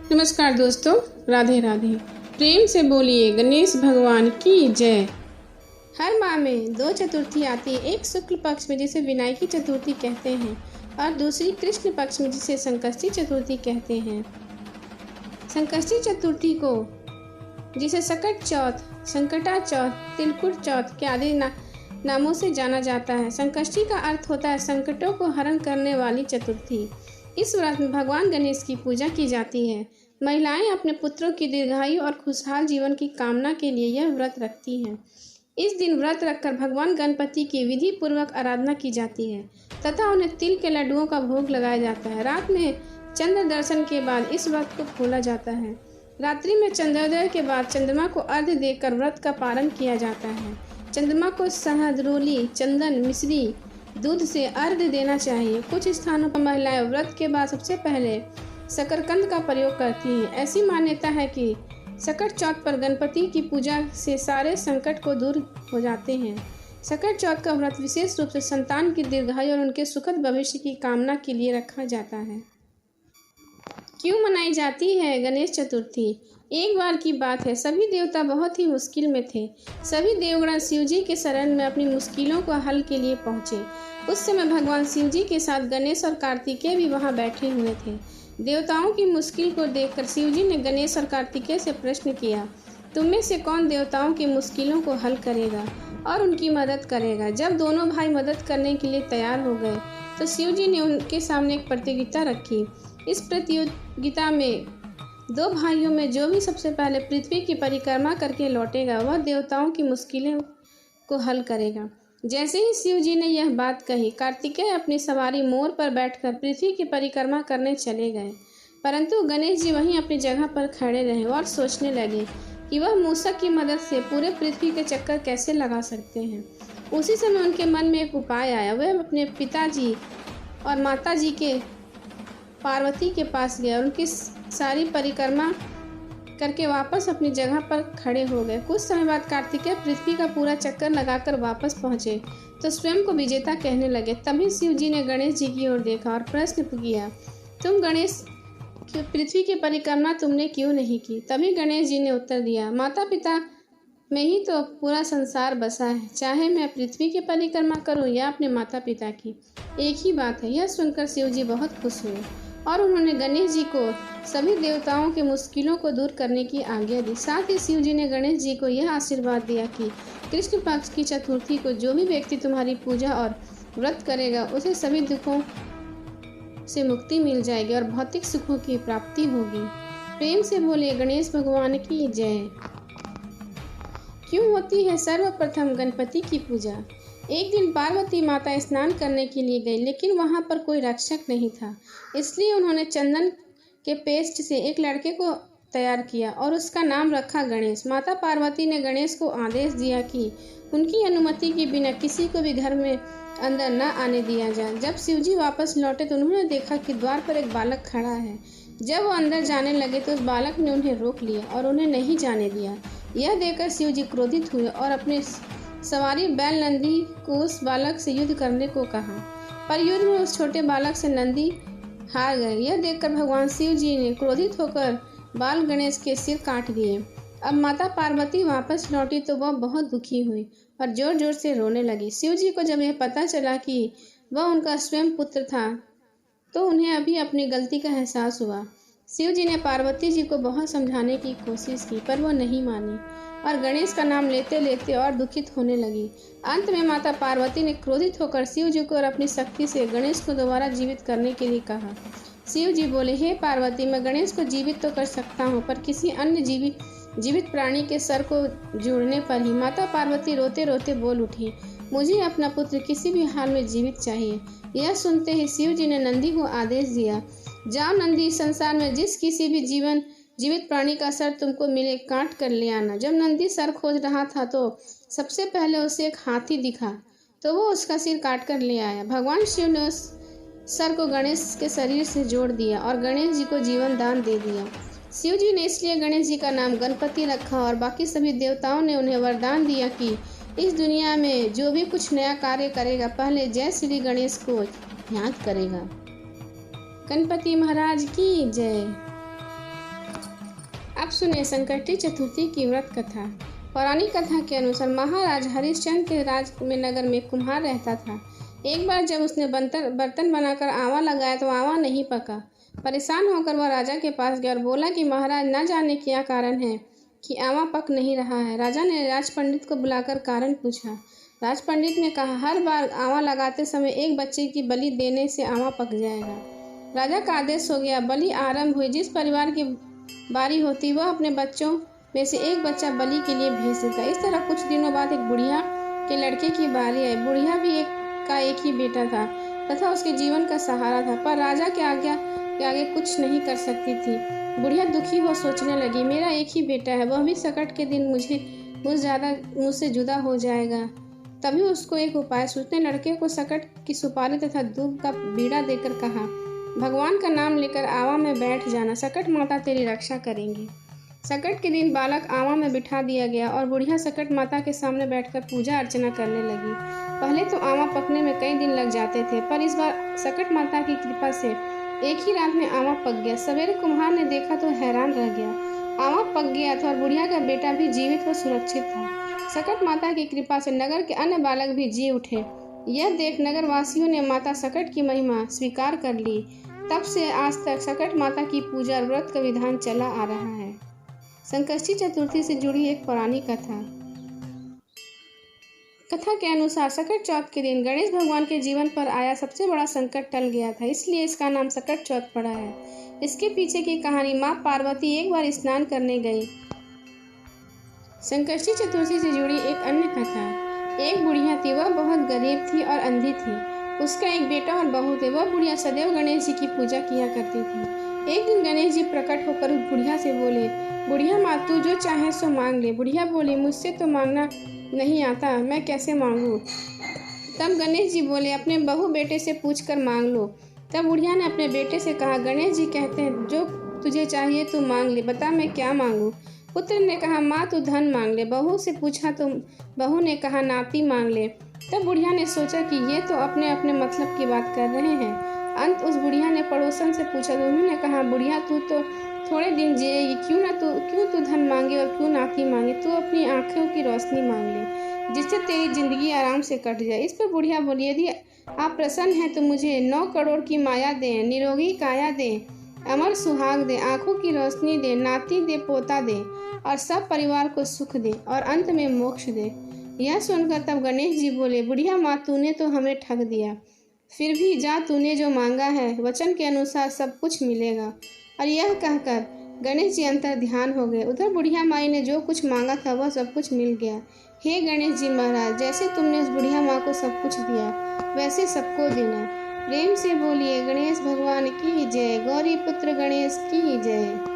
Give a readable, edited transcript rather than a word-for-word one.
नमस्कार दोस्तों, राधे राधे। प्रेम से बोलिए गणेश भगवान की जय। हर माह में 2 चतुर्थी आती है। एक शुक्ल पक्ष में जिसे विनायकी चतुर्थी कहते हैं और दूसरी कृष्ण पक्ष में जिसे संकष्टी चतुर्थी कहते हैं। संकष्टी चतुर्थी को जिसे सकट चौथ, संकटा चौथ, तिलकुट चौथ के आदि नामों से जाना जाता है। संकष्टी का अर्थ होता है संकटों को हरण करने वाली चतुर्थी। इस व्रत में भगवान गणेश की पूजा की जाती है। महिलाएं अपने पुत्रों की दीर्घायु और खुशहाल जीवन की कामना के लिए यह व्रत रखती हैं। इस दिन व्रत रखकर भगवान गणपति की विधि पूर्वक आराधना की जाती है तथा उन्हें तिल के लड्डुओं का भोग लगाया जाता है। रात में चंद्र दर्शन के बाद इस व्रत को खोला जाता है। रात्रि में चंद्रोदय के बाद चंद्रमा को अर्घ्य देकर व्रत का पारण किया जाता है। चंद्रमा को शहद, रोली, चंदन, मिश्री, दूध से अर्घ्य देना चाहिए। कुछ स्थानों पर महिलाएं व्रत के बाद सबसे पहले शकरकंद का प्रयोग करती हैं। ऐसी मान्यता है कि सकट चौथ पर गणपति की पूजा से सारे संकट को दूर हो जाते हैं। सकट चौथ का व्रत विशेष रूप से संतान की दीर्घायु और उनके सुखद भविष्य की कामना के लिए रखा जाता है। क्यों मनाई जाती है गणेश चतुर्थी? एक बार की बात है, सभी देवता बहुत ही मुश्किल में थे। सभी देवगण शिव जी के शरण में अपनी मुश्किलों को हल के लिए पहुंचे। उस समय भगवान शिव जी के साथ गणेश और कार्तिकेय भी वहां बैठे हुए थे। देवताओं की मुश्किल को देखकर शिव जी ने गणेश और कार्तिकेय से प्रश्न किया, तुम में से कौन देवताओं की मुश्किलों को हल करेगा और उनकी मदद करेगा? जब दोनों भाई मदद करने के लिए तैयार हो गए तो शिव जी ने उनके सामने एक प्रतियोगिता रखी। इस प्रतियोगिता में 2 भाइयों में जो भी सबसे पहले पृथ्वी की परिक्रमा करके लौटेगा वह देवताओं की मुश्किलों को हल करेगा। जैसे ही शिव जी ने यह बात कही, कार्तिकेय अपनी सवारी मोर पर बैठकर पृथ्वी की परिक्रमा करने चले गए, परंतु गणेश जी वहीं अपनी जगह पर खड़े रहे और सोचने लगे कि वह मूषक की मदद से पूरे पृथ्वी के चक्कर कैसे लगा सकते हैं। उसी समय उनके मन में एक उपाय आया। वह अपने पिताजी और माताजी के पार्वती के पास गए और उनकी सारी परिक्रमा करके वापस अपनी जगह पर खड़े हो गए। कुछ समय बाद कार्तिकेय पृथ्वी का पूरा चक्कर लगाकर वापस पहुंचे तो स्वयं को विजेता कहने लगे। तभी शिव जी ने गणेश जी की ओर देखा और प्रश्न किया, तुम गणेश, पृथ्वी की परिक्रमा तुमने क्यों नहीं की? तभी गणेश जी ने उत्तर दिया, माता पिता में ही तो पूरा संसार बसा है, चाहे मैं पृथ्वी की परिक्रमा करूं या अपने माता पिता की, एक ही बात है। यह सुनकर शिव जी बहुत खुश हुए और उन्होंने गणेश जी को सभी देवताओं के मुश्किलों को दूर करने की आज्ञा दी। साथ ही शिव जी ने गणेश जी को यह आशीर्वाद दिया कि कृष्ण पक्ष की चतुर्थी को जो भी व्यक्ति तुम्हारी पूजा और व्रत करेगा उसे सभी दुखों से मुक्ति मिल जाएगी और भौतिक सुखों की प्राप्ति होगी। प्रेम से बोले गणेश भगवान की जय। क्यों होती है सर्वप्रथम गणपति की पूजा? एक दिन पार्वती माता स्नान करने के लिए गई, लेकिन वहां पर कोई रक्षक नहीं था। इसलिए उन्होंने चंदन के पेस्ट से एक लड़के को तैयार किया और उसका नाम रखा गणेश। माता पार्वती ने गणेश को आदेश दिया कि उनकी अनुमति के बिना किसी को भी घर में अंदर न आने दिया जाए। जब शिवजी वापस लौटे तो उन्होंने देखा कि द्वार पर एक बालक खड़ा है। जब वो अंदर जाने लगे तो उस बालक ने उन्हें रोक लिया और उन्हें नहीं जाने दिया। यह देखकर शिवजी क्रोधित हुए और अपने सवारी बैल नंदी को उस बालक से युद्ध करने को कहा, पर युद्ध में उस छोटे बालक से नंदी हार गए। यह देखकर भगवान शिव जी ने क्रोधित होकर बाल गणेश के सिर काट दिए। अब माता पार्वती वापस लौटी तो वह बहुत दुखी हुई और जोर जोर से रोने लगी। शिव जी को जब यह पता चला कि वह उनका स्वयं पुत्र था तो उन्हें अभी अपनी गलती का एहसास हुआ। शिव जी ने पार्वती जी को बहुत समझाने की कोशिश की, पर वह नहीं मानी और गणेश का नाम लेते लेते और दुखित होने लगी। अंत में माता पार्वती ने क्रोधित होकर शिव जी को और अपनी शक्ति से गणेश को दोबारा जीवित करने के लिए कहा। शिव जी बोले, हे पार्वती, मैं गणेश को जीवित तो कर सकता हूँ, पर किसी अन्य जीवित प्राणी के सर को जोड़ने पर ही। माता पार्वती रोते रोते बोल उठी, मुझे अपना पुत्र किसी भी हाल में जीवित चाहिए। यह सुनते ही शिव जी ने नंदी को आदेश दिया, जाओ नंदी, संसार में जिस किसी भी जीवित प्राणी का सर तुमको मिले काट कर ले आना। जब नंदी सर खोज रहा था तो सबसे पहले उसे एक हाथी दिखा तो वो उसका सिर काट कर ले आया। भगवान शिव ने उस सर को गणेश के शरीर से जोड़ दिया और गणेश जी को जीवन दान दे दिया। शिव जी ने इसलिए गणेश जी का नाम गणपति रखा और बाकी सभी देवताओं ने उन्हें वरदान दिया कि इस दुनिया में जो भी कुछ नया कार्य करेगा पहले जय श्री गणेश को याद करेगा। गणपति महाराज की जय। अब सुनिए संकष्टी चतुर्थी की व्रत कथा। पौराणिक कथा के अनुसार महाराज हरिश्चंद्र के राज में नगर में कुम्हार रहता था। एक बार जब उसने बर्तन बनाकर आवा लगाया तो आवा नहीं पका। परेशान होकर वह राजा के पास गया और बोला कि महाराज, न जाने क्या कारण है कि आवा पक नहीं रहा है। राजा ने राज पंडित को बुलाकर कारण पूछा। राज पंडित ने कहा, हर बार आवा लगाते समय एक बच्चे की बलि देने से आवा पक जाएगा। राजा का आदेश हो गया। बलि आरंभ हुई। जिस परिवार की बारी होती वह अपने बच्चों में से एक बच्चा बलि के लिए भेज देता। इस तरह कुछ दिनों बाद एक बुढ़िया के लड़के की बारी आई। बुढ़िया भी एक ही बेटा था तथा उसके जीवन का सहारा था, पर राजा के आगे कुछ नहीं कर सकती थी। बुढ़िया दुखी हो सोचने लगी, मेरा एक ही बेटा है, वह भी संकट के दिन मुझसे जुदा हो जाएगा। तभी उसको एक उपाय सूझने लड़के को संकट की सुपारी तथा दूब का बीड़ा देकर कहा, भगवान का नाम लेकर आवा में बैठ जाना, संकट माता तेरी रक्षा करेंगी। संकट के दिन बालक आवा में बिठा दिया गया और बुढ़िया संकट माता के सामने बैठकर पूजा अर्चना करने लगी। पहले तो आवा पकने में कई दिन लग जाते थे, पर इस बार संकट माता की कृपा से एक ही रात में आवा पक गया। सवेरे कुम्हार ने देखा तो हैरान रह गया। आवा पक गया था और बुढ़िया का बेटा भी जीवित व सुरक्षित था। संकट माता की कृपा से नगर के अन्य बालक भी जी उठे। यह देख नगर वासियों ने माता संकट की महिमा स्वीकार कर ली। तब से आज तक संकट माता की पूजा और व्रत का विधान चला आ रहा है। संकष्टी चतुर्थी से जुड़ी एक पौराणिक कथा के अनुसार संकट चौथ के दिन गणेश भगवान के जीवन पर आया सबसे बड़ा संकट टल गया था, इसलिए इसका नाम संकट चौथ पड़ा है। इसके पीछे की कहानी, माँ पार्वती एक बार स्नान करने गई। संकष्टी चतुर्थी से जुड़ी एक अन्य कथा। एक बुढ़िया थी, वह बहुत गरीब थी और अंधी थी। उसका एक बेटा और बहू थे। वह बुढ़िया सदैव गणेश जी की पूजा किया करती थी। एक दिन गणेश जी प्रकट होकर उस बुढ़िया से बोले, बुढ़िया माँ, तू जो चाहे सो मांग ले। बुढ़िया बोली, मुझसे तो मांगना नहीं आता, मैं कैसे मांगू। तब गणेश जी बोले, अपने बहू बेटे से पूछकर मांग लो। तब बुढ़िया ने अपने बेटे से कहा, गणेश जी कहते हैं जो तुझे चाहिए तू मांग ले, बता मैं क्या मांगू। पुत्र ने कहा, माँ तू धन मांग ले। बहू से पूछा तो बहू ने कहा, नाती मांग ले। तब बुढ़िया ने सोचा कि ये तो अपने अपने मतलब की बात कर रहे हैं। अंत उस बुढ़िया ने पड़ोसन से पूछा तो उन्होंने कहा, बुढ़िया तू तो थोड़े दिन जिएगी, क्यों तू धन मांगे और क्यों नाती मांगे। तू अपनी आंखों की रोशनी मांग ले, जिससे तेरी जिंदगी आराम से कट जाए। इस पर बुढ़िया बोली, यदि आप प्रसन्न हैं तो मुझे 9 करोड़ की माया दें, निरोगी काया दें, अमर सुहाग दे, आंखों की रोशनी दे, नाती दे, पोता दे और सब परिवार को सुख दे और अंत में मोक्ष दे। यह सुनकर तब गणेश जी बोले, बुढ़िया माँ, तूने तो हमें ठग दिया। फिर भी जा, तूने जो मांगा है वचन के अनुसार सब कुछ मिलेगा। और यह कहकर गणेश जी अंतर ध्यान हो गए। उधर बुढ़िया माई ने जो कुछ मांगा था वह सब कुछ मिल गया। हे गणेश जी महाराज, जैसे तुमने उस बुढ़िया माँ को सब कुछ दिया वैसे सबको देना। प्रेम से बोलिए गणेश भगवान की जय, गौरी पुत्र गणेश की जय।